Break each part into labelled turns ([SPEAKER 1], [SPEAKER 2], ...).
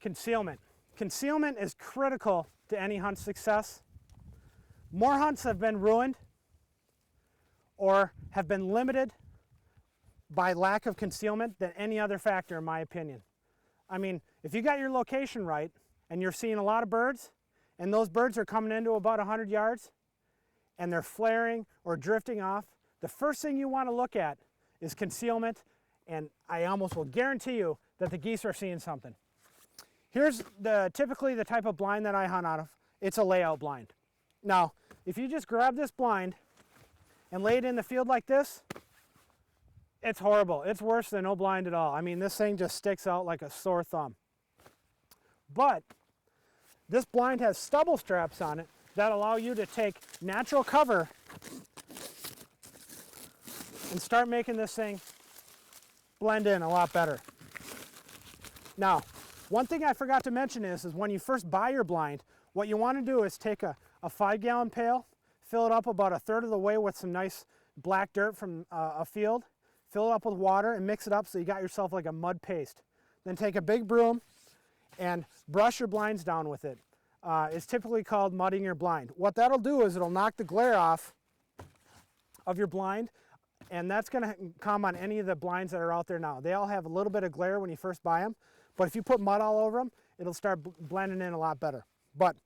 [SPEAKER 1] Concealment. Concealment is critical to any hunt success. More hunts have been ruined or have been limited by lack of concealment than any other factor, in my opinion. I mean, if you got your location right and you're seeing a lot of birds and those birds are coming into about 100 yards and they're flaring or drifting off, the first thing you want to look at is concealment, and I almost will guarantee you that the geese are seeing something. Here's typically the type of blind that I hunt out of. It's a layout blind. Now, if you just grab this blind and lay it in the field like this, it's horrible. It's worse than no blind at all. I mean, this thing just sticks out like a sore thumb. But this blind has stubble straps on it that allow you to take natural cover and start making this thing blend in a lot better. Now, one thing I forgot to mention is when you first buy your blind, what you want to do is take a 5-gallon pail, fill it up about 1/3 of the way with some nice black dirt from a field, fill it up with water and mix it up so you got yourself like a mud paste. Then take a big broom and brush your blinds down with it. It's typically called mudding your blind. What that'll do is it'll knock the glare off of your blind, and that's going to come on any of the blinds that are out there now. They all have a little bit of glare when you first buy them, but if you put mud all over them, it'll start blending in a lot better. But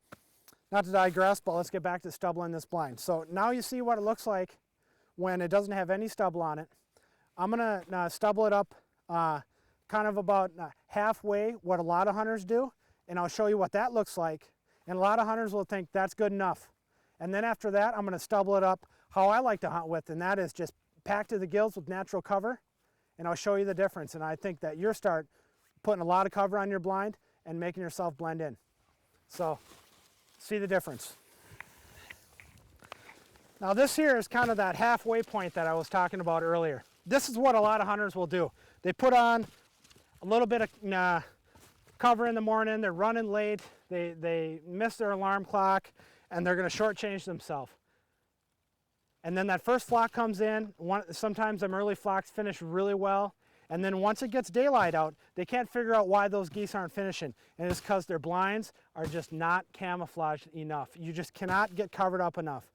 [SPEAKER 1] not to digress, but let's get back to stubbling this blind. So now you see what it looks like when it doesn't have any stubble on it. I'm going to stubble it up kind of about halfway what a lot of hunters do, and I'll show you what that looks like. And a lot of hunters will think that's good enough. And then after that, I'm going to stubble it up how I like to hunt with, and that is just packed to the gills with natural cover, and I'll show you the difference. And I think that you'll start putting a lot of cover on your blind and making yourself blend in. So, see the difference. Now this here is kind of that halfway point that I was talking about earlier. This is what a lot of hunters will do. They put on a little bit of cover in the morning, they're running late, they miss their alarm clock, and they're going to shortchange themselves. And then that first flock comes in. Sometimes them early flocks finish really well, and then once it gets daylight out, they can't figure out why those geese aren't finishing, and it's because their blinds are just not camouflaged enough. You just cannot get covered up enough.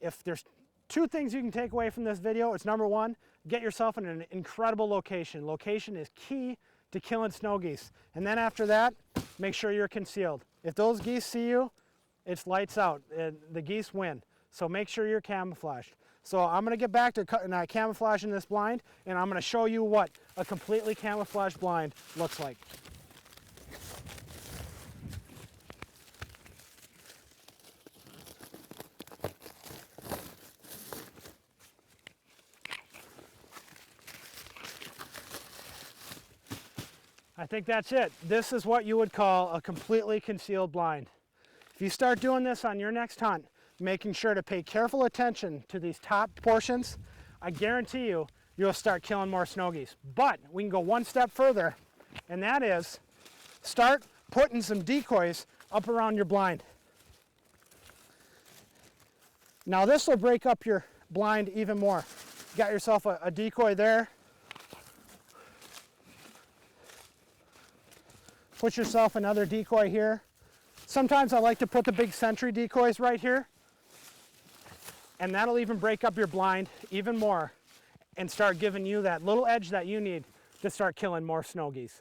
[SPEAKER 1] If there's 2 things you can take away from this video, it's number 1, get yourself in an incredible location. Location is key to killing snow geese. And then after that, make sure you're concealed. If those geese see you, it's lights out. The geese win. So make sure you're camouflaged. So I'm going to get back to camouflaging this blind, and I'm going to show you what a completely camouflaged blind looks like. I think that's it. This is what you would call a completely concealed blind. If you start doing this on your next hunt, making sure to pay careful attention to these top portions, I guarantee you, you'll start killing more snow geese. But we can go one step further, and that is start putting some decoys up around your blind. Now this will break up your blind even more. You got yourself a decoy there. Put yourself another decoy here. Sometimes I like to put the big sentry decoys right here, and that'll even break up your blind even more and start giving you that little edge that you need to start killing more snow geese.